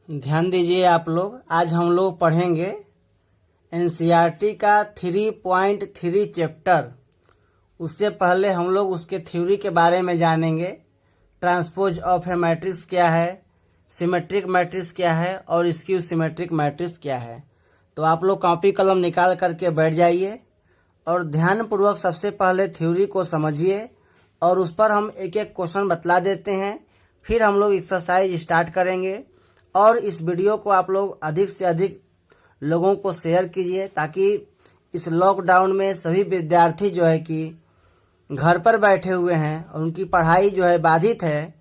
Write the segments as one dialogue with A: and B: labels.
A: ध्यान दीजिए आप लोग, आज हम लोग पढ़ेंगे एनसीईआरटी का 3.3 चैप्टर। उससे पहले हम लोग उसके थ्योरी के बारे में जानेंगे। ट्रांसपोज ऑफ ए मैट्रिक्स क्या है, सिमेट्रिक मैट्रिक्स क्या है और स्क्यू सिमेट्रिक मैट्रिक्स क्या है। तो आप लोग कॉपी कलम निकाल करके बैठ जाइए और ध्यानपूर्वक सबसे पहले थ्योरी को समझिए और उस पर हम एक एक क्वेश्चन बतला देते हैं। फिर हम लोग एक्सरसाइज स्टार्ट करेंगे और इस वीडियो को आप लोग अधिक से अधिक लोगों को शेयर कीजिए ताकि इस लॉकडाउन में सभी विद्यार्थी जो है कि घर पर बैठे हुए हैं और उनकी पढ़ाई जो है बाधित है,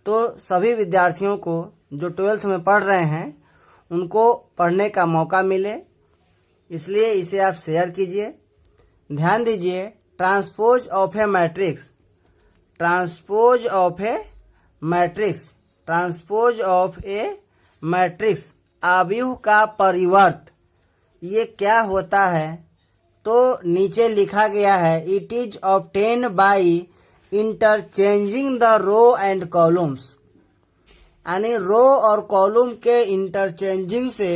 A: तो सभी विद्यार्थियों को जो 12th में पढ़ रहे हैं उनको पढ़ने का मौका मिले, इसलिए इसे आप शेयर कीजिए। ध्यान दीजिए, transpose of A matrix, transpose of A matrix, transpose of A matrix, अवयव का परिवर्त, ये क्या होता है? तो नीचे लिखा गया है, it is obtain by interchanging the row and columns. यानी रो और कॉलम के इंटरचेंजिंग से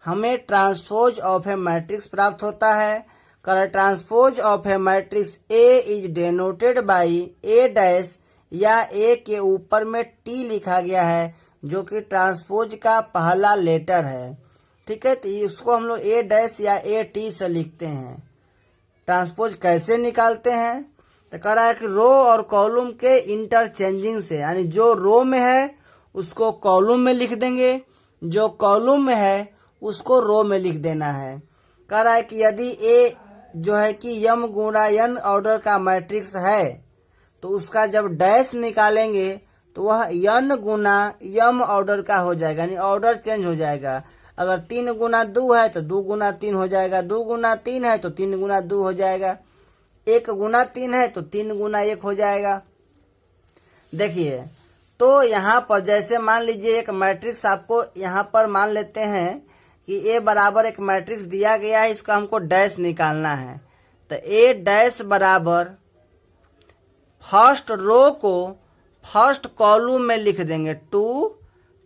A: हमें ट्रांसपोज ऑफ ए मैट्रिक्स प्राप्त होता है। Transpose of A matrix A is denoted by A dash, या ए के ऊपर में टी लिखा गया है जो कि ट्रांसपोज का पहला लेटर है। ठीक है, तो उसको हम लोग ए डैश या ए टी से लिखते हैं। ट्रांसपोज कैसे निकालते हैं? तो कह रहा है कि रो और कॉलम के इंटरचेंजिंग से, यानी जो रो में है उसको कॉलम में लिख देंगे, जो कॉलम में है उसको रो में लिख देना है। कह रहा है कि यदि ए जो है कि यम गुणा एन ऑर्डर का मैट्रिक्स है तो उसका जब डैश निकालेंगे तो वह यन गुना यम ऑर्डर का हो जाएगा, यानी ऑर्डर चेंज हो जाएगा। अगर 3 गुना 2 है तो 2 गुना 3 हो जाएगा, 2 गुना 3 है तो 3 गुना 2 हो जाएगा, 1 गुना 3 है तो 3 गुना 1 हो जाएगा। देखिए, तो यहाँ पर जैसे मान लीजिए एक मैट्रिक्स आपको यहाँ पर मान लेते हैं कि ए बराबर एक मैट्रिक्स दिया गया है, इसका हमको डैश निकालना है। तो ए डैश बराबर फर्स्ट रो को फर्स्ट कॉलम में लिख देंगे, 2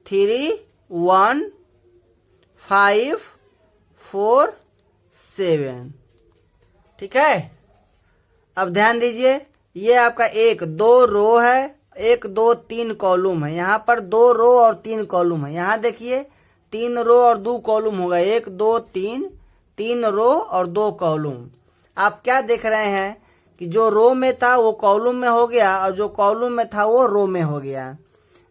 A: 3 1 5 4 7। ठीक है, अब ध्यान दीजिए, ये आपका 1 2 रो है, 1 2 3 कॉलम है। यहाँ पर 2 रो और 3 कॉलम है। यहाँ देखिए 3 रो और 2 कॉलम होगा, 1 2 3, 3 रो और 2 कॉलम। आप क्या देख रहे हैं कि जो रो में था वो कॉलम में हो गया और जो कॉलम में था वो रो में हो गया।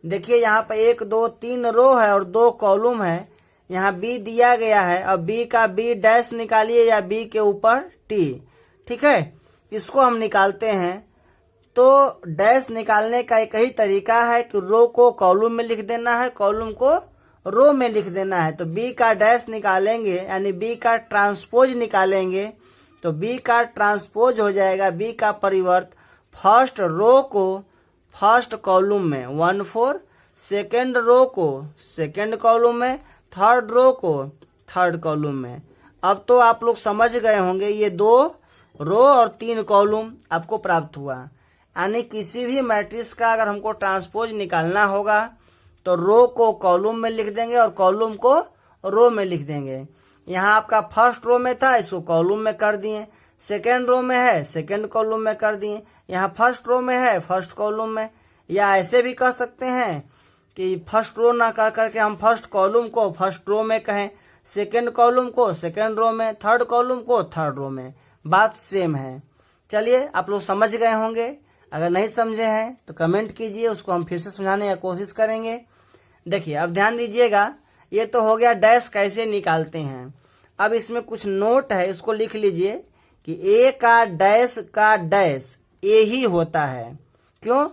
A: देखिए यहाँ पर 1 2 3 रो है और 2 कॉलम है। यहाँ बी दिया गया है, अब बी का बी डैश निकालिए या बी के ऊपर टी। ठीक है, इसको हम निकालते हैं। तो डैश निकालने का एक ही तरीका है कि रो को कॉलम में लिख देना है, कॉलम को रो में लिख देना है। तो बी का डैश निकालेंगे यानी बी का ट्रांसपोज निकालेंगे तो बी का ट्रांसपोज हो जाएगा, बी का परिवर्त फर्स्ट रो को फर्स्ट कॉलम में 1 4, सेकेंड रो को सेकेंड कॉलम में, थर्ड रो को थर्ड कॉलम में। अब तो आप लोग समझ गए होंगे, ये 2 रो और 3 कॉलम आपको प्राप्त हुआ। यानी किसी भी मैट्रिक्स का अगर हमको ट्रांसपोज निकालना होगा तो रो को कॉलम में लिख देंगे और कॉलम को रो में लिख देंगे। यहाँ आपका फर्स्ट रो में था, इसको कॉलम में कर दिए, सेकेंड रो में है सेकेंड कॉलम में कर दिए, यहाँ फर्स्ट रो में है फर्स्ट कॉलम में। या ऐसे भी कह सकते हैं कि फर्स्ट रो ना कर करके हम फर्स्ट कॉलम को फर्स्ट रो में कहें, सेकेंड कॉलम को सेकेंड रो में, थर्ड कॉलम को थर्ड रो में। बात सेम है। चलिए, आप लोग समझ गए होंगे। अगर नहीं समझे हैं तो कमेंट कीजिए, उसको हम फिर से समझाने की कोशिश करेंगे। देखिए, अब ध्यान दीजिएगा, ये तो हो गया डैश कैसे निकालते हैं। अब इसमें कुछ नोट है, इसको लिख लीजिए कि ए का डैश ए ही होता है। क्यों?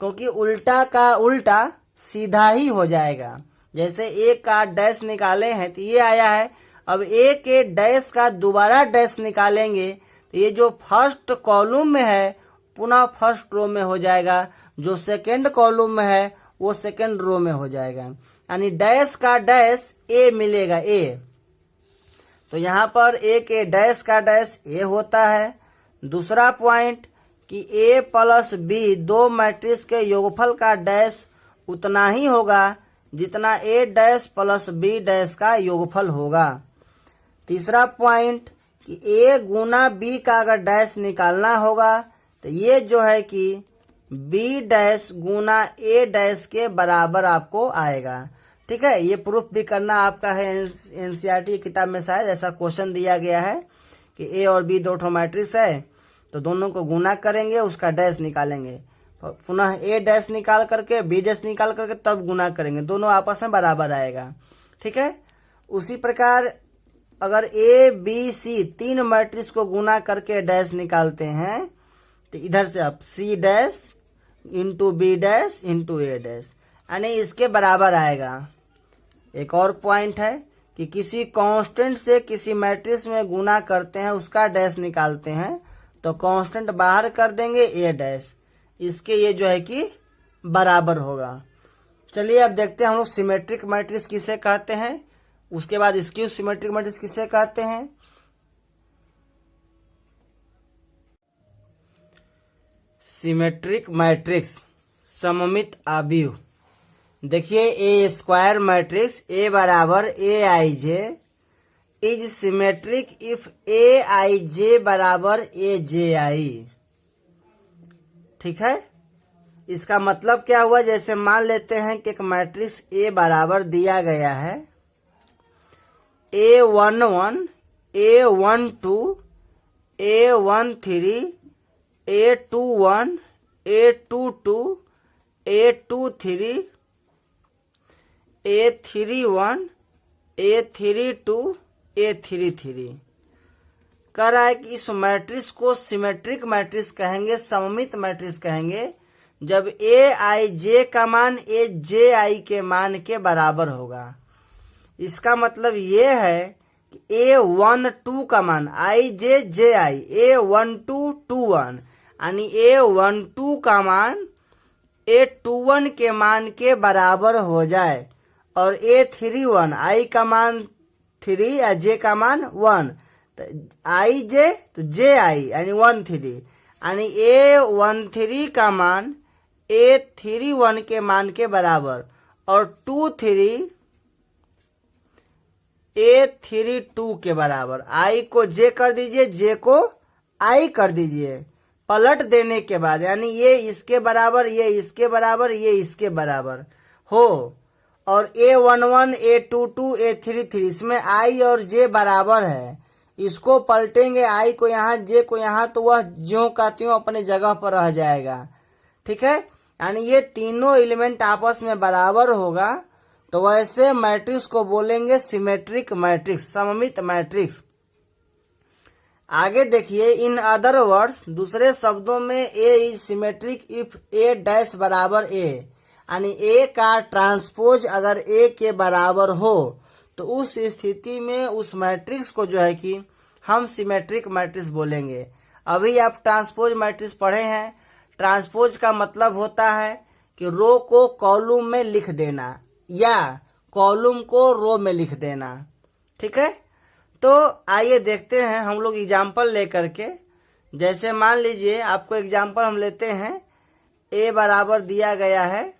A: क्योंकि उल्टा का उल्टा सीधा ही हो जाएगा। जैसे ए का डैश निकाले हैं तो ये आया है, अब ए के डैश का दोबारा डैश निकालेंगे तो ये जो फर्स्ट कॉलम में है पुनः फर्स्ट रो में हो जाएगा, जो सेकेंड कॉलम में है वो सेकेंड रो में हो जाएगा। यानी डैश का डैश ए मिलेगा, ए। तो यहाँ पर ए के डैश का डैश ए होता है। दूसरा पॉइंट कि ए प्लस बी 2 मैट्रिक्स के योगफल का डैश उतना ही होगा जितना ए डैश प्लस बी डैश का योगफल होगा। तीसरा पॉइंट कि ए गुना बी का अगर डैश निकालना होगा तो ये जो है कि बी डैश गुना ए डैश के बराबर आपको आएगा। ठीक है, ये प्रूफ भी करना आपका है। एनसीईआरटी किताब में शायद ऐसा क्वेश्चन दिया गया है कि ए और बी दो ठो मैट्रिक्स है, तो दोनों को गुना करेंगे, उसका डैश निकालेंगे, पुनः ए डैश निकाल करके बी डैश निकाल करके तब गुना करेंगे, दोनों आपस में बराबर आएगा। ठीक है, उसी प्रकार अगर ए बी सी तीन मैट्रिक्स को गुना करके डैश निकालते हैं तो इधर से आप C dash into B dash into A dash यानी इसके बराबर आएगा। एक और पॉइंट है कि किसी कांस्टेंट से किसी मैट्रिक्स में गुना करते हैं, उसका डैश निकालते हैं, तो कांस्टेंट बाहर कर देंगे ए डैश, इसके ये जो है कि बराबर होगा। चलिए अब देखते हैं हम लोग सिमेट्रिक मैट्रिक्स किसे कहते हैं, उसके बाद स्क्यू सिमेट्रिक मैट्रिक्स किसे कहते हैं। सिमेट्रिक मैट्रिक्स सममित आव्यूह। देखिए ए स्क्वायर मैट्रिक्स ए बराबर ए आई जे इज सिमेट्रिक इफ ए आई जे बराबर ए जे आई। ठीक है, इसका मतलब क्या हुआ, जैसे मान लेते हैं कि एक मैट्रिक्स ए बराबर दिया गया है A11, A12, A13, A21, A22, A23, A31, A32, A33 कह रहा है कि इस मैट्रिक्स को सिमेट्रिक मैट्रिक्स कहेंगे, सममित मैट्रिक्स कहेंगे जब ए आई जे का मान ए जे आई के मान के बराबर होगा। इसका मतलब ये है कि A12 का मान आई जे जे आई A12 21 यानी A12 का मान A21 के मान के बराबर हो जाए और A31 आई का मान 3 या जे का मान 1 तो आई जे तो जे आई यानी 13 यानी A13 का मान A31 के मान के बराबर और 23 A32 के बराबर। आई को जे कर दीजिए, जे को आई कर दीजिए पलट देने के बाद, यानी ये इसके बराबर, ये इसके बराबर, ये इसके बराबर हो। और A11, A22, A33 इसमें आई और जे बराबर है, इसको पलटेंगे आई को यहाँ जे को यहाँ तो वह ज्यों का त्यों अपने जगह पर रह जाएगा। ठीक है, यानी ये तीनों एलिमेंट आपस में बराबर होगा तो वैसे मैट्रिक्स को बोलेंगे सिमेट्रिक मैट्रिक्स, सममित मैट्रिक्स। आगे देखिए, इन अदर वर्ड्स दूसरे शब्दों में A is symmetric if A dash बराबर ए यानी ए का ट्रांसपोज अगर ए के बराबर हो तो उस स्थिति में उस मैट्रिक्स को जो है कि हम सिमेट्रिक मैट्रिक्स बोलेंगे। अभी आप ट्रांसपोज मैट्रिक्स पढ़े हैं। ट्रांसपोज का मतलब होता है कि रो को कॉलम में लिख देना या कॉलम को रो में लिख देना। ठीक है, तो आइए देखते हैं हम लोग एग्जाम्पल लेकर के। जैसे मान लीजिए आपको एग्जाम्पल हम लेते हैं, ए बराबर दिया गया है,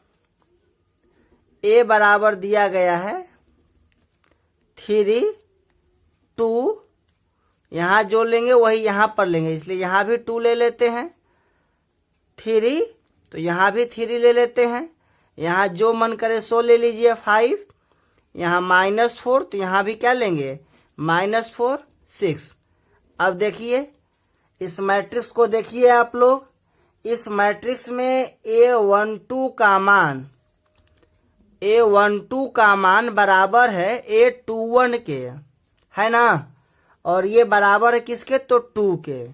A: ए बराबर दिया गया है 3 2, यहाँ जो लेंगे वही यहाँ पर लेंगे, इसलिए यहाँ भी 2 ले लेते हैं, 3 तो यहाँ भी 3 ले लेते हैं, यहाँ जो मन करे सो ले लीजिए 5, यहाँ -4 तो यहाँ भी क्या लेंगे -4 6। अब देखिए इस मैट्रिक्स को देखिए आप लोग, इस मैट्रिक्स में A12 का मान बराबर है A21 के, है ना, और ये बराबर है किसके तो 2 के,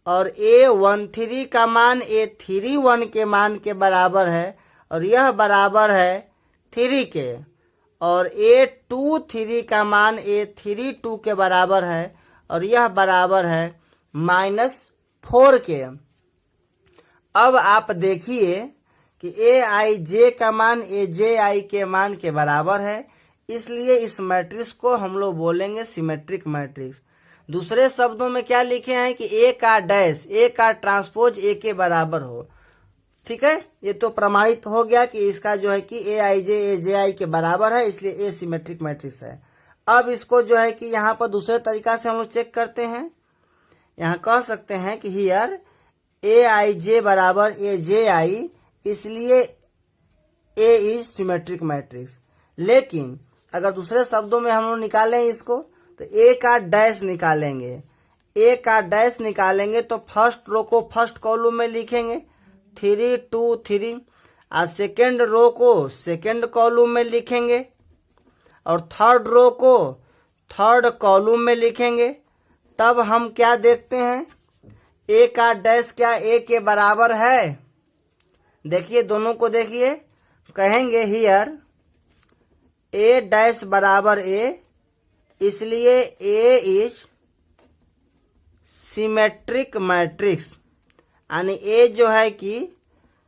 A: और A13 का मान A31 के मान के बराबर है और यह बराबर है 3 के, और A23 का मान A32 के बराबर है और यह बराबर है -4 के। अब आप देखिए कि Aij का मान Aj के मान के बराबर है, इसलिए इस मैट्रिक्स को हम लोग बोलेंगे सिमेट्रिक मैट्रिक्स। दूसरे शब्दों में क्या लिखे हैं कि ए का डैश, ए का ट्रांसपोज ए के बराबर हो, ठीक है, ये तो प्रमाणित हो गया कि इसका जो है कि ए आई जे ए जे आई के बराबर है, इसलिए ए सिमेट्रिक मैट्रिक्स है। अब इसको जो है कि यहाँ पर दूसरे तरीका से हम लोग चेक करते हैं। यहाँ कह सकते हैं कि हियर ए आई जे बराबर ए जे आई, इसलिए ए इज सिमेट्रिक मैट्रिक्स। लेकिन अगर दूसरे शब्दों में हम लोग निकालें इसको, तो ए का डैश निकालेंगे। ए का डैश निकालेंगे तो फर्स्ट रो को फर्स्ट कॉलम में लिखेंगे 3 2 3, और सेकेंड रो को सेकेंड कॉलम में लिखेंगे, और थर्ड रो को थर्ड कॉलम में लिखेंगे। तब हम क्या देखते हैं, ए का डैश क्या ए के बराबर है? देखिए दोनों को देखिए, कहेंगे हियर ए डैश बराबर ए, इसलिए ए इज सिमेट्रिक मैट्रिक्स, यानी ए जो है कि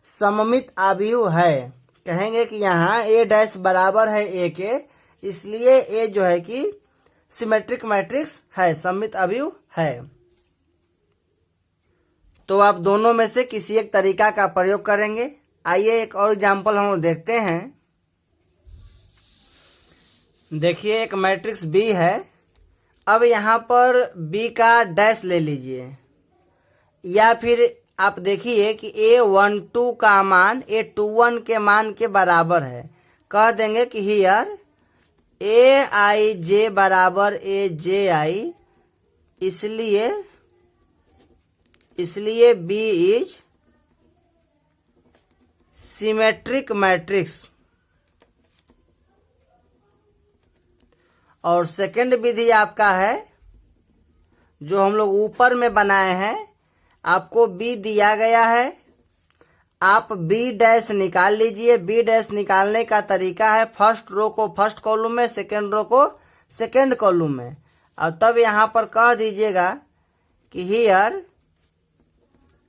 A: सममित अवयव है। कहेंगे कि यहाँ ए डैश बराबर है ए के, इसलिए ए जो है कि सिमेट्रिक मैट्रिक्स है, सममित अवयव है। तो आप दोनों में से किसी एक तरीका का प्रयोग करेंगे। आइए एक और एग्जाम्पल हम लोग देखते हैं। देखिए एक मैट्रिक्स बी है। अब यहाँ पर बी का डैश ले लीजिए, या फिर आप देखिए कि A12 का मान A21 के मान के बराबर है। कह देंगे कि हियर ए आई जे बराबर ए जे आई, इसलिए बी इज सिमेट्रिक मैट्रिक्स। और सेकंड विधि आपका है जो हम लोग ऊपर में बनाए हैं। आपको बी दिया गया है, आप बी डैश निकाल लीजिए। बी डैश निकालने का तरीका है फर्स्ट रो को फर्स्ट कॉलम में, सेकेंड रो को सेकेंड कॉलम में, और तब यहाँ पर कह दीजिएगा कि हियर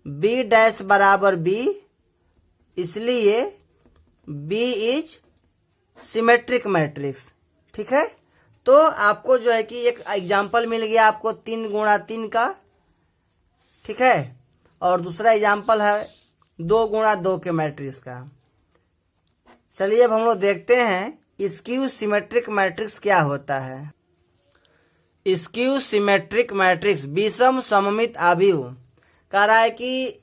A: बी डैश बराबर बी, इसलिए बी इज सिमेट्रिक मैट्रिक्स। ठीक है, तो आपको जो है कि एक एग्जाम्पल मिल गया आपको 3 गुणा 3 का। ठीक है, और दूसरा एग्जाम्पल है 2 गुणा 2 के मैट्रिक्स का। चलिए अब हम लोग देखते हैं स्क्यू सिमेट्रिक मैट्रिक्स क्या होता है। स्क्यू सिमेट्रिक मैट्रिक्स विषम सममित अवयव कह रहा है कि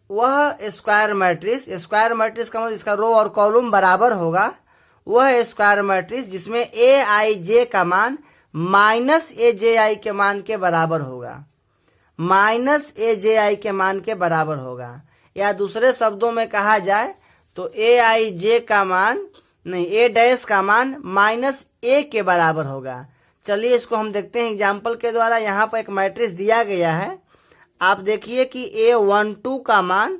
A: वह स्क्वायर मैट्रिक्स का मतलब इसका रो और कॉलम बराबर होगा, वह स्क्वायर मैट्रिक्स जिसमें ए आई जे का मान माइनस ए जे आई के मान के बराबर होगा, माइनस ए जे आई के मान के बराबर होगा। या दूसरे शब्दों में कहा जाए तो ए आई जे का मान नहीं, ए डैश का मान माइनस ए के बराबर होगा। चलिए इसको हम देखते हैं एग्जाम्पल के द्वारा। यहाँ पर एक मैट्रिक्स दिया गया है, आप देखिए कि A12 का मान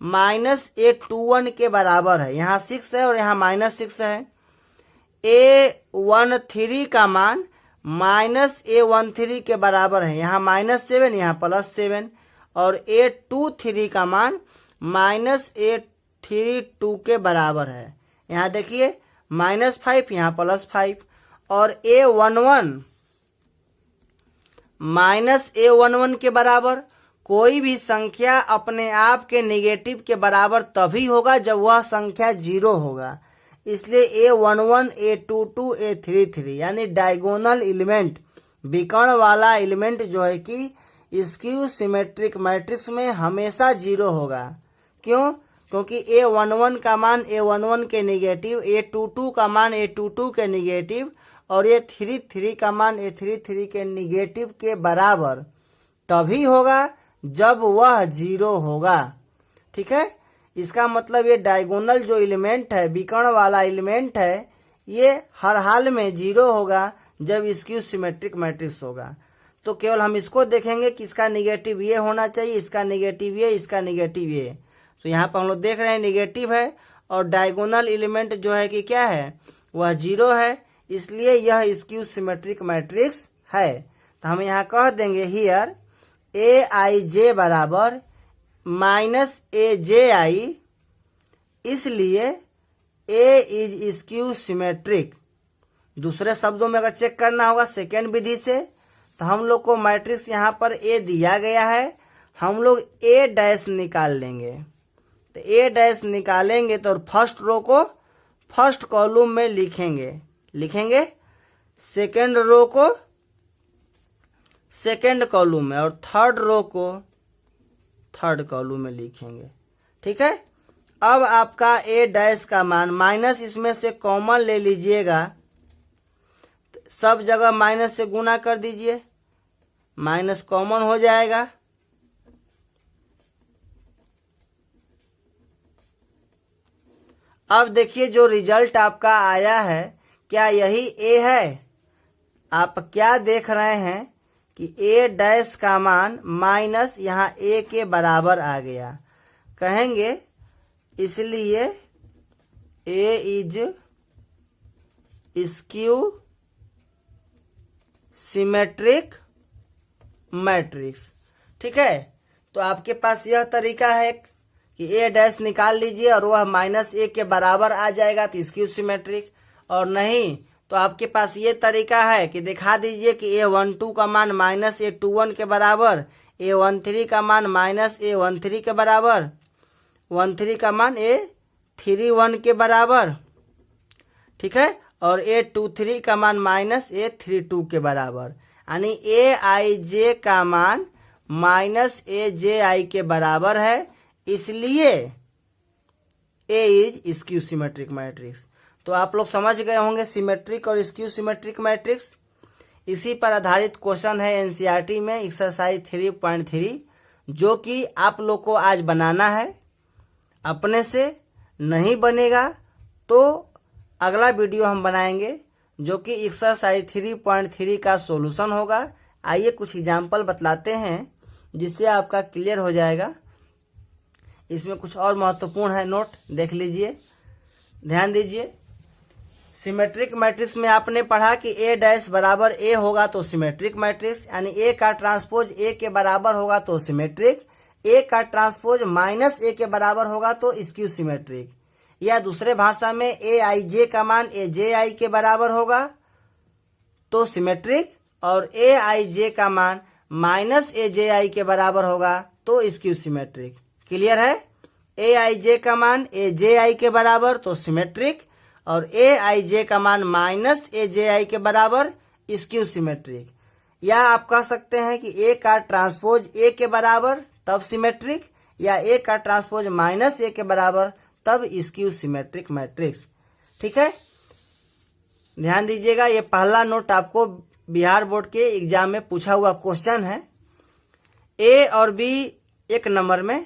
A: माइनस A21 के बराबर है। यहाँ 6 है और यहाँ -6 है। A13 का मान माइनस A13 के बराबर है। यहाँ -7, यहाँ +7, और A23 का मान माइनस A32 के बराबर है। यहाँ देखिए -5, यहाँ +5, और A11 माइनस A11 के बराबर। कोई भी संख्या अपने आप के नेगेटिव के बराबर तभी होगा जब वह संख्या 0 होगा। इसलिए A11, A22, A33 यानी डायगोनल एलिमेंट, विकर्ण वाला एलिमेंट जो है कि स्क्यू सिमेट्रिक मैट्रिक्स में हमेशा 0 होगा। क्यों? क्योंकि A11 का मान A11 के नेगेटिव, A22 का मान A22 के नेगेटिव, और A33 का मान A33 के नेगेटिव के बराबर तभी होगा जब वह 0 होगा। ठीक है, इसका मतलब ये डायगोनल जो एलिमेंट है, विकर्ण वाला एलिमेंट है, ये हर हाल में 0 होगा जब स्क्यू सिमेट्रिक मैट्रिक्स होगा। तो केवल हम इसको देखेंगे कि इसका नेगेटिव ये होना चाहिए, इसका नेगेटिव ये, इसका नेगेटिव ये। तो यहाँ पर हम लोग देख रहे हैं नेगेटिव है और डायगोनल एलिमेंट जो है कि क्या है, वह 0 है, इसलिए यह स्क्यू सिमेट्रिक मैट्रिक्स है। तो हम यहाँ कह देंगे हियर ए आई जे बराबर माइनस ए जे आई, इसलिए ए इज स्क्यू सिमेट्रिक। दूसरे शब्दों में अगर चेक करना होगा सेकेंड विधि से, तो हम लोग को मैट्रिक्स यहाँ पर ए दिया गया है, हम लोग ए डैश निकाल लेंगे। तो ए डैश निकालेंगे तो फर्स्ट रो को फर्स्ट कॉलम में लिखेंगे, सेकेंड रो को सेकेंड कॉलम में और थर्ड रो को थर्ड कॉलम में लिखेंगे। ठीक है। अब आपका ए डैश का मान माइनस इसमें से कॉमन ले लीजिएगा, सब जगह माइनस से गुना कर दीजिए, माइनस कॉमन हो जाएगा। अब देखिए जो रिजल्ट आपका आया है क्या यही ए है? आप क्या देख रहे हैं कि ए डैश का मान माइनस यहाँ ए के बराबर आ गया। कहेंगे इसलिए ए इज स्क्यू सिमेट्रिक मैट्रिक्स। ठीक है। तो आपके पास यह तरीका है कि ए डैश निकाल लीजिए और वह माइनस ए के बराबर आ जाएगा तो स्क्यू सिमेट्रिक, और नहीं तो आपके पास ये तरीका है कि दिखा दीजिए कि A12 का मान माइनस A21 के बराबर, A13 का मान माइनस A13 के बराबर, 13 का मान A31 के बराबर। ठीक है। और A23 का मान माइनस A32 के बराबर, यानी Aij का मान माइनस Aj के बराबर है, इसलिए A is skew symmetric matrix. तो आप लोग समझ गए होंगे सिमेट्रिक और स्क्यू सिमेट्रिक मैट्रिक्स। इसी पर आधारित क्वेश्चन है एनसीईआरटी में एक्सरसाइज 3.3, जो कि आप लोग को आज बनाना है। अपने से नहीं बनेगा तो अगला वीडियो हम बनाएंगे जो कि एक्सरसाइज 3.3 का सॉल्यूशन होगा। आइए कुछ एग्जाम्पल बतलाते हैं जिससे आपका क्लियर हो जाएगा। इसमें कुछ और महत्वपूर्ण है, नोट देख लीजिए, ध्यान दीजिए। सिमेट्रिक मैट्रिक्स में आपने पढ़ा कि ए डैश बराबर ए होगा तो सिमेट्रिक मैट्रिक्स, यानी ए का ट्रांसपोज ए के बराबर होगा तो सिमेट्रिक, ए का ट्रांसपोज माइनस ए के बराबर होगा तो स्क्यू सिमेट्रिक। या दूसरे भाषा में ए आई जे का मान ए जे आई के बराबर होगा तो सिमेट्रिक, और ए आई जे का मान माइनस ए जे आई के बराबर होगा तो स्क्यू सिमेट्रिक। क्लियर है? ए आई जे का मान ए जे आई के बराबर तो सिमेट्रिक, और ए आई जे का मान माइनस ए जे आई के बराबर स्क्यू सिमेट्रिक। या आप कह सकते हैं कि ए का ट्रांसपोज ए के बराबर तब सिमेट्रिक, या ए का ट्रांसपोज माइनस ए के बराबर तब स्क्यू सिमेट्रिक मैट्रिक्स। ठीक है। ध्यान दीजिएगा, ये पहला नोट आपको बिहार बोर्ड के एग्जाम में पूछा हुआ क्वेश्चन है। ए और बी एक नंबर में,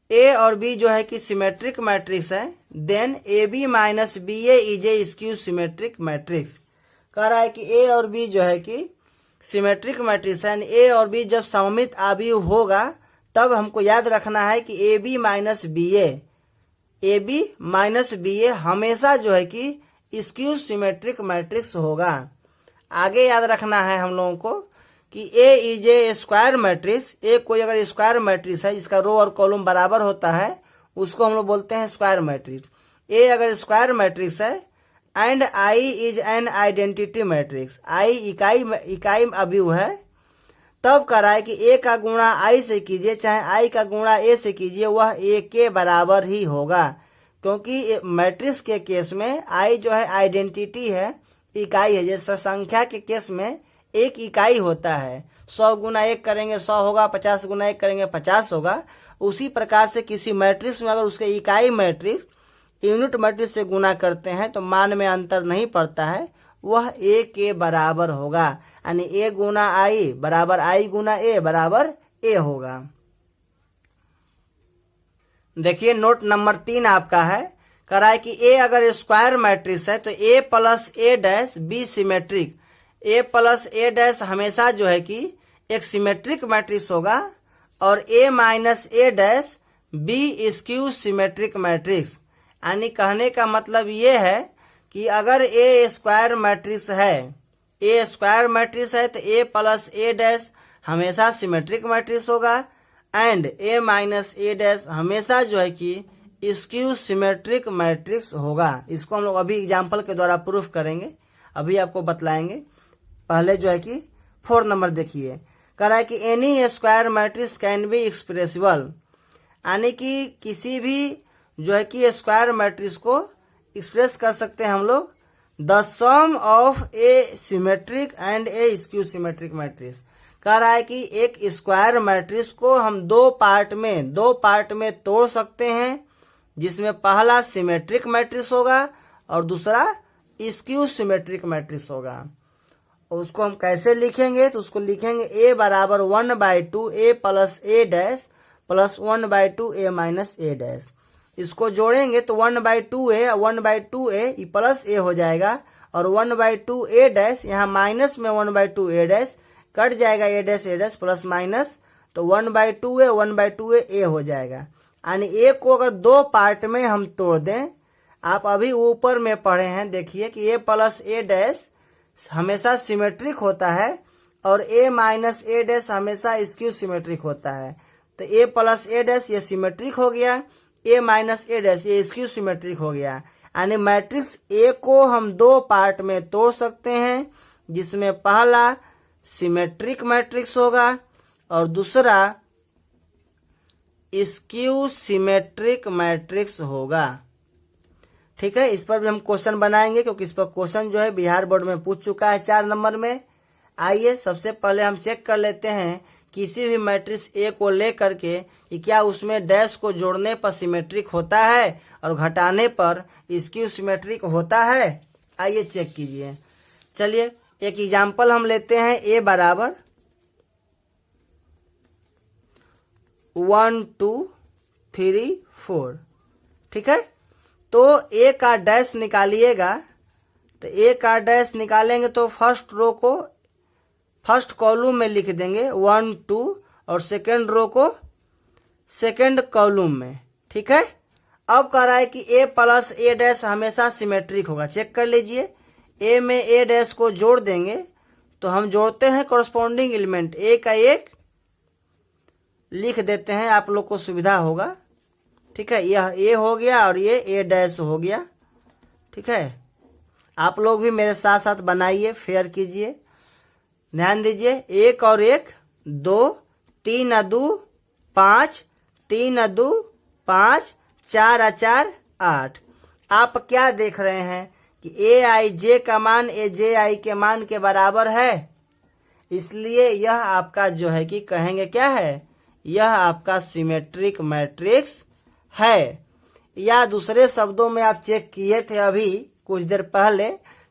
A: ए और बी जो है कि सिमेट्रिक मैट्रिक्स है, then A B minus B A is a skew symmetric matrix. कह रहा है कि ए और बी जो है कि सिमेट्रिक मैट्रिक्स है, ए और बी जब सममित अवयव होगा तब हमको याद रखना है कि ए बी माइनस बी ए हमेशा जो है कि स्क्यू सिमेट्रिक मैट्रिक्स होगा। आगे याद रखना है हम लोगों को कि ए इज ए स्क्वायर मैट्रिक्स, ए कोई अगर स्क्वायर मैट्रिक्स है जिसका रो और कॉलम बराबर होता है उसको हम लोग बोलते हैं स्क्वायर मैट्रिक्स। ए अगर स्क्वायर मैट्रिक्स है and I is an identity matrix, I इकाई अवयव है, तब कह रहा है कि ए का गुणा आई से कीजिए चाहे आई का गुणा ए से कीजिए वह ए के बराबर ही होगा, क्योंकि मैट्रिक्स के केस में आई जो है आइडेंटिटी है, इकाई है। जैसे संख्या के केस में एक इकाई होता है, 100 गुना 1 करेंगे 100 होगा, 50 गुना 1 करेंगे 50 होगा। उसी प्रकार से किसी मैट्रिक्स में अगर उसके इकाई मैट्रिक्स यूनिट मैट्रिक्स से गुना करते हैं तो मान में अंतर नहीं पड़ता है, वह ए के बराबर होगा, यानी ए गुना आई बराबर आई गुना ए बराबर ए होगा। देखिए नोट नंबर 3 आपका है, कह रहा है कि ए अगर स्क्वायर मैट्रिक्स है तो A plus A dash B symmetric, A plus A dash हमेशा जो है कि एक सिमेट्रिक मैट्रिक्स होगा, और A minus A dash B skew symmetric matrix. यानी कहने का मतलब ये है कि अगर ए स्क्वायर मैट्रिक्स है, ए स्क्वायर मैट्रिक्स है तो ए प्लस ए डैश हमेशा सिमेट्रिक मैट्रिक्स होगा, and A minus A dash हमेशा जो है कि स्क्यू सिमेट्रिक मैट्रिक्स होगा। इसको हम लोग अभी एग्जाम्पल के द्वारा प्रूफ करेंगे, अभी आपको बतलाएंगे। पहले जो है कि 4 नंबर देखिए, कह रहा है कि N E square matrix can be expressible, यानी कि किसी भी जो है कि स्क्वायर मैट्रिक्स को एक्सप्रेस कर सकते हैं हम लोग the sum of a symmetric and a skew symmetric matrix. कह रहा है कि एक स्क्वायर मैट्रिक्स को हम दो पार्ट में तोड़ सकते हैं, जिसमें पहला सिमेट्रिक मैट्रिक्स होगा और दूसरा स्क्यू सिमेट्रिक मैट्रिक्स होगा। और उसको हम कैसे लिखेंगे, तो उसको लिखेंगे ए बराबर 1/2 ए plus A dash plus 1/2 A minus A dash. इसको जोड़ेंगे तो 1/2 ए 1/2 ए प्लस ए हो जाएगा और 1/2 ए डैश यहाँ माइनस में 1/2 ए डैश कट जाएगा, ए डैश प्लस माइनस, तो 1/2 ए हो जाएगा। यानी ए को अगर दो पार्ट में हम तोड़ दें, आप अभी ऊपर में पढ़े हैं, देखिए कि ए प्लस ए डैश हमेशा सिमेट्रिक होता है और ए माइनस ए डैश हमेशा स्क्यू सिमेट्रिक होता है। तो ए प्लस ए डैश ये सिमेट्रिक हो गया, ए माइनस ए डैश ये स्क्यू सिमेट्रिक हो गया। यानी मैट्रिक्स ए को हम दो पार्ट में तोड़ सकते हैं, जिसमें पहला सिमेट्रिक मैट्रिक्स होगा और दूसरा स्क्यू सिमेट्रिक मैट्रिक्स होगा। ठीक है, इस पर भी हम क्वेश्चन बनाएंगे क्योंकि इस पर क्वेश्चन जो है बिहार बोर्ड में पूछ चुका है 4 नंबर में। आइए सबसे पहले हम चेक कर लेते हैं किसी भी मैट्रिक्स ए को लेकर के कि क्या उसमें डैश को जोड़ने पर सिमेट्रिक होता है और घटाने पर स्क्यू सिमेट्रिक होता है। आइए चेक कीजिए। चलिए एक एग्जाम्पल हम लेते हैं, ए बराबर 1 2 3 4। ठीक है, तो ए का डैश निकालिएगा, तो ए का डैश निकालेंगे तो फर्स्ट रो को फर्स्ट कॉलम में लिख देंगे 1 2 और सेकेंड रो को सेकेंड कॉलम में। ठीक है, अब कह रहा है कि ए प्लस ए डैश हमेशा सिमेट्रिक होगा। चेक कर लीजिए, ए में ए डैश को जोड़ देंगे तो हम जोड़ते हैं कॉरस्पॉन्डिंग एलिमेंट, ए का एक लिख देते हैं, आप लोग को सुविधा होगा। ठीक है, यह ए हो गया और ये ए डैश हो गया। ठीक है, आप लोग भी मेरे साथ साथ बनाइए, फेयर कीजिए, ध्यान दीजिए। 1 और 1 2, 3 और 2 5, 3 और 2 5, 4 और 4 8। आप क्या देख रहे हैं कि ए आई जे का मान ए जे आई के मान के बराबर है, इसलिए यह आपका जो है कि कहेंगे क्या है, यह आपका सिमेट्रिक मैट्रिक्स है। या दूसरे शब्दों में आप चेक किए थे अभी कुछ देर पहले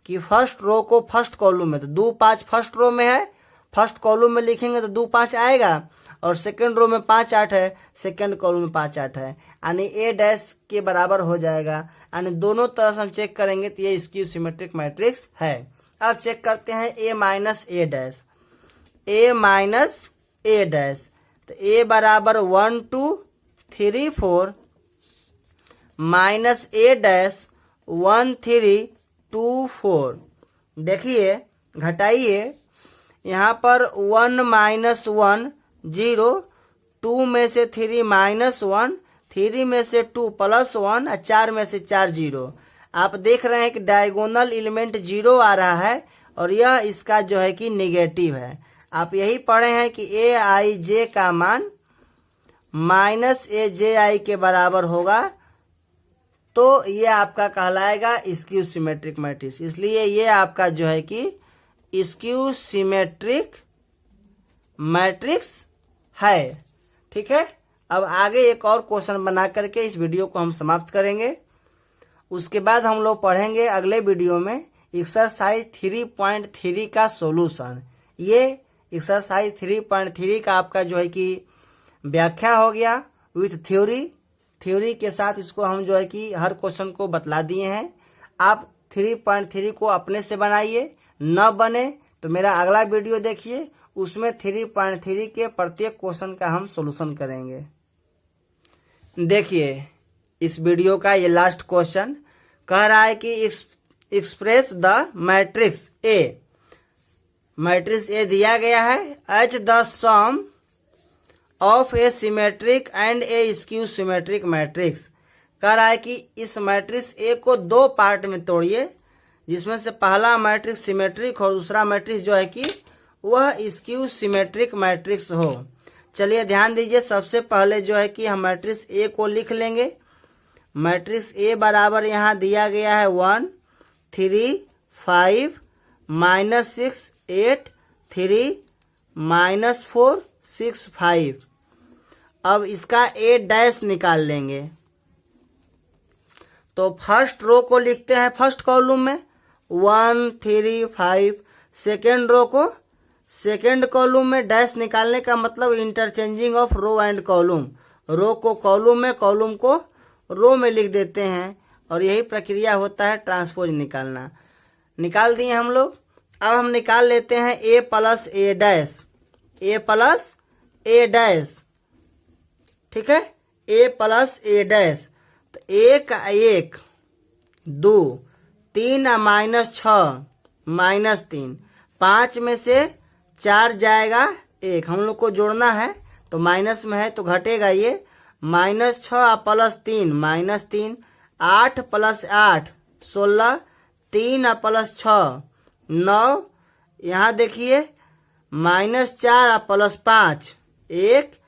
A: कि फर्स्ट रो को फर्स्ट कॉलम में, तो 2 5 फर्स्ट रो में है, फर्स्ट कॉलम में लिखेंगे तो 2 5 आएगा और सेकंड रो में 5 8 है, सेकंड कॉलम में 5 8 है, यानी ए डैश के बराबर हो जाएगा। यानी दोनों तरह से हम चेक करेंगे तो ये स्क्यू सिमेट्रिक मैट्रिक्स है। अब चेक करते हैं ए minus A dash, A minus A dash, तो ए बराबर 1 2 3 4 माइनस ए डैश 1 3 2 4। देखिए घटाइए, यहाँ पर 1 माइनस 1 0, 2 में से 3 माइनस 1, 3 में से 2 प्लस 1 और 4 में से 4 0। आप देख रहे हैं कि डायगोनल एलिमेंट 0 आ रहा है और यह इसका जो है कि निगेटिव है। आप यही पढ़े हैं कि ए आई जे का मान माइनस ए जे आई के बराबर होगा, तो ये आपका कहलाएगा स्क्यू सिमेट्रिक मैट्रिक्स। इसलिए ये आपका जो है कि स्क्यू सिमेट्रिक मैट्रिक्स है। ठीक है, अब आगे एक और क्वेश्चन बना करके इस वीडियो को हम समाप्त करेंगे। उसके बाद हम लोग पढ़ेंगे अगले वीडियो में एक्सरसाइज 3.3 का सॉल्यूशन। ये एक्सरसाइज 3.3 का आपका जो है कि व्याख्या हो गया विथ थ्योरी के साथ। इसको हम जो है कि हर क्वेश्चन को बतला दिए हैं। आप 3.3 को अपने से बनाइए, न बने तो मेरा अगला वीडियो देखिए, उसमें 3.3 के प्रत्येक क्वेश्चन का हम सॉल्यूशन करेंगे। देखिए इस वीडियो का ये लास्ट क्वेश्चन कह रहा है कि express the matrix A. Matrix A दिया गया है as the sum of a symmetric and a skew symmetric matrix. कह रहा है कि इस मैट्रिक्स ए को दो पार्ट में तोड़िए, जिसमें से पहला मैट्रिक्स सिमेट्रिक और दूसरा मैट्रिक्स जो है कि वह स्क्यू सिमेट्रिक मैट्रिक्स हो। चलिए ध्यान दीजिए, सबसे पहले जो है कि हम मैट्रिक्स ए को लिख लेंगे। मैट्रिक्स ए बराबर यहाँ दिया गया है 1 3 5 -6 8 3 -4 6 5। अब इसका ए डैश निकाल लेंगे। तो फर्स्ट रो को लिखते हैं फर्स्ट कॉलम में 1 3 5, सेकेंड रो को सेकेंड कॉलम में डैश निकालने का मतलब interchanging of row and column. Row को कॉलम में, कॉलम को रो में लिख देते हैं और यही प्रक्रिया होता है ट्रांसपोज निकालना। निकाल दिए हम लोग। अब हम निकाल लेते हैं ए plus A dash, A plus A dash, ठीक है, ए प्लस ए डैश। तो 1 1 2 3 -6 -3, 5 में से 4 जाएगा 1, हम लोग को जोड़ना है तो माइनस में है तो घटेगा ये, -6 +3 -3, 8 + 8 16, 3 + 6 9, यहाँ देखिए -4 + 5 1,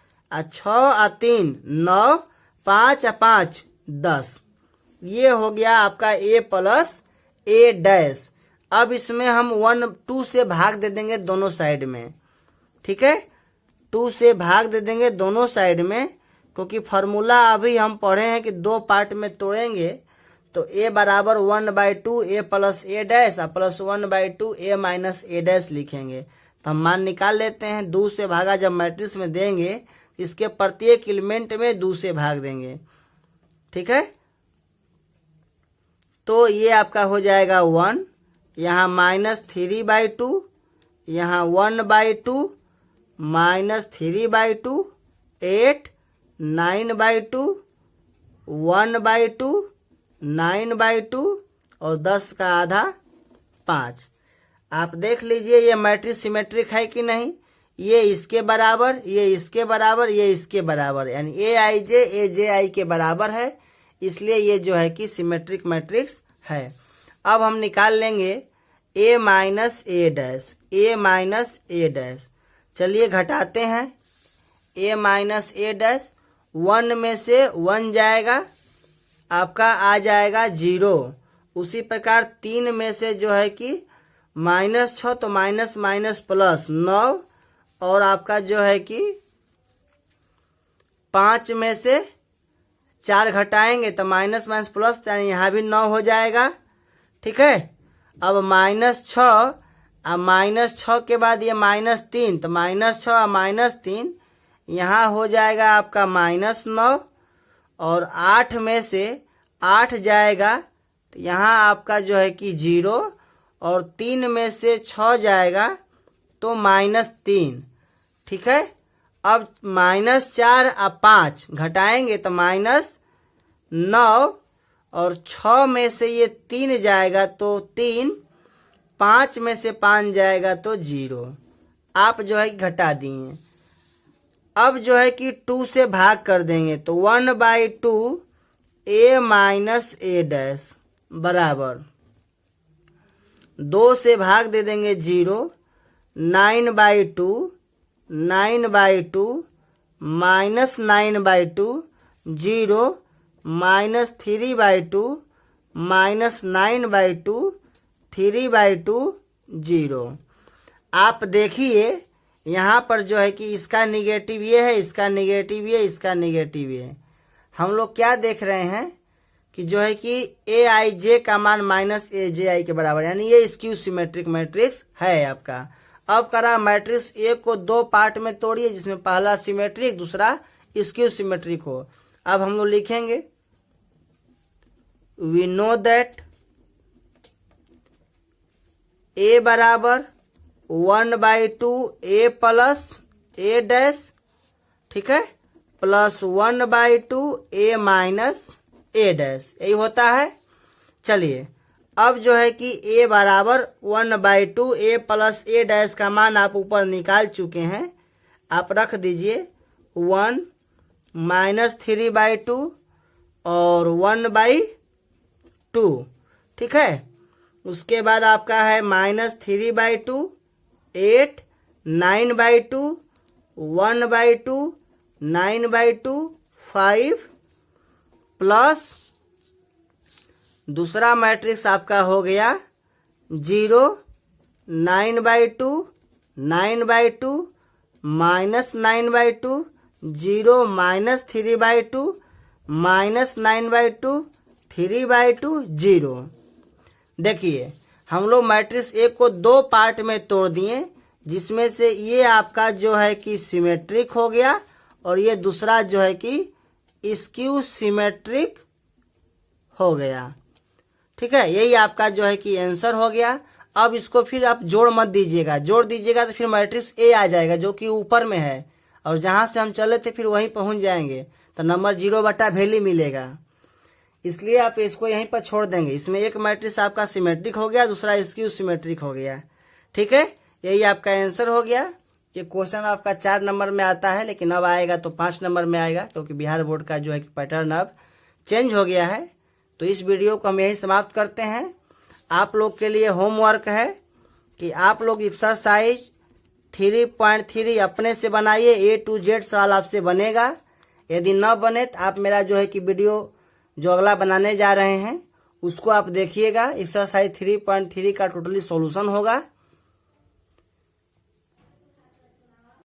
A: 6 3 9, 5 5 10। ये हो गया आपका ए प्लस ए डैश। अब इसमें हम 1 2 से भाग दे देंगे दोनों साइड में, ठीक है, 2 से भाग दे देंगे दोनों साइड में, क्योंकि फार्मूला अभी हम पढ़े हैं कि 2 पार्ट में तोड़ेंगे। तो a बराबर 1/2 a plus A dash plus 1/2 a minus A dash लिखेंगे। तो हम मान निकाल लेते हैं। 2 से भागा जब मैट्रिक्स में देंगे इसके प्रत्येक एलिमेंट में 2 से भाग देंगे, ठीक है। तो ये आपका हो जाएगा 1, यहाँ -3/2, यहाँ 1/2 -3/2 8 9/2 1/2 9/2 और 10 का आधा 5। आप देख लीजिए ये मैट्रिक्स सिमेट्रिक है कि नहीं। ये इसके बराबर, ये इसके बराबर, ये इसके बराबर, यानी aij aj के बराबर है, इसलिए ये जो है कि सिमेट्रिक मैट्रिक्स है। अब हम निकाल लेंगे a minus A dash, a minus A dash. चलिए घटाते हैं। a माइनस ए डैश 1 में से 1 जाएगा, आपका आ जाएगा 0। उसी प्रकार 3 में से जो है कि -6 तो माइनस माइनस प्लस 9, और आपका जो है कि 5 में से 4 घटाएंगे तो माइनस माइनस प्लस, यानी यहाँ भी 9 हो जाएगा, ठीक है। अब -6 -6 के बाद ये -3, तो -6 -3 यहाँ हो जाएगा आपका -9, और 8 में से 8 जाएगा तो यहाँ आपका जो है कि 0, और 3 में से 6 जाएगा तो -3, ठीक है। अब -4 और 5 घटाएंगे तो -9, और 6 में से ये 3 जाएगा तो 3, 5 में से 5 जाएगा तो 0। आप जो है घटा दिए। अब जो है कि 2 से भाग कर देंगे तो 1/2 a माइनस ए डैश बराबर 2 से भाग दे देंगे 0, 9/2 9/2 -9/2 0 -3/2 -9/2 3/2 0। आप देखिए यहाँ पर जो है कि इसका निगेटिव ये है, इसका निगेटिव ये, इसका निगेटिव ये। हम लोग क्या देख रहे हैं कि जो है कि aij का मान -aj के बराबर, यानी ये स्क्यू सिमेट्रिक मैट्रिक्स है आपका। अब करा मैट्रिक्स ए को 2 पार्ट में तोड़िए, जिसमें पहला सिमेट्रिक दूसरा स्क्यू सिमेट्रिक हो। अब हम लोग लिखेंगे वी नो दैट a बराबर 1/2 a प्लस ए डैश, ठीक है, plus 1/2 a minus A dash, यही होता है। चलिए अब जो है कि a बराबर 1/2 a प्लस ए डैश का मान आप ऊपर निकाल चुके हैं, आप रख दीजिए 1 -3/2 और 1/2, ठीक है। उसके बाद आपका है -3/2 8 9/2 1/2, 9/2, 5 प्लस दूसरा मैट्रिक्स आपका हो गया 0, 9/2, 9/2 माइनस 9/2, 0 माइनस 3/2 माइनस 9/2, 3/2, 0। देखिए हम लोग मैट्रिक्स ए को दो पार्ट में तोड़ दिए, जिसमें से ये आपका जो है कि सिमेट्रिक हो गया और ये दूसरा जो है कि स्क्यू सिमेट्रिक हो गया। ठीक है, यही आपका जो है कि आंसर हो गया। अब इसको फिर आप जोड़ मत दीजिएगा, जोड़ दीजिएगा तो फिर मैट्रिक्स ए आ जाएगा जो कि ऊपर में है और जहां से हम चले थे फिर वहीं पहुंच जाएंगे तो नंबर 0/वैल्यू मिलेगा। इसलिए आप इसको यहीं पर छोड़ देंगे। इसमें एक मैट्रिक्स आपका सिमेट्रिक हो गया, दूसरा स्क्यू सिमेट्रिक हो गया। ठीक है, यही आपका आंसर हो गया। ये क्वेश्चन आपका 4 नंबर में आता है, लेकिन अब आएगा तो 5 नंबर में आएगा, क्योंकि बिहार बोर्ड का जो है कि पैटर्न अब चेंज हो गया है। तो इस वीडियो को हम यही समाप्त करते हैं। आप लोग के लिए होमवर्क है कि आप लोग एक्सरसाइज 3.3 अपने से बनाइए। A to Z सवाल आपसे बनेगा। यदि न बने तो आप मेरा जो है कि वीडियो जो अगला बनाने जा रहे हैं उसको आप देखिएगा। एक्सरसाइज 3.3 का टोटली सॉल्यूशन होगा।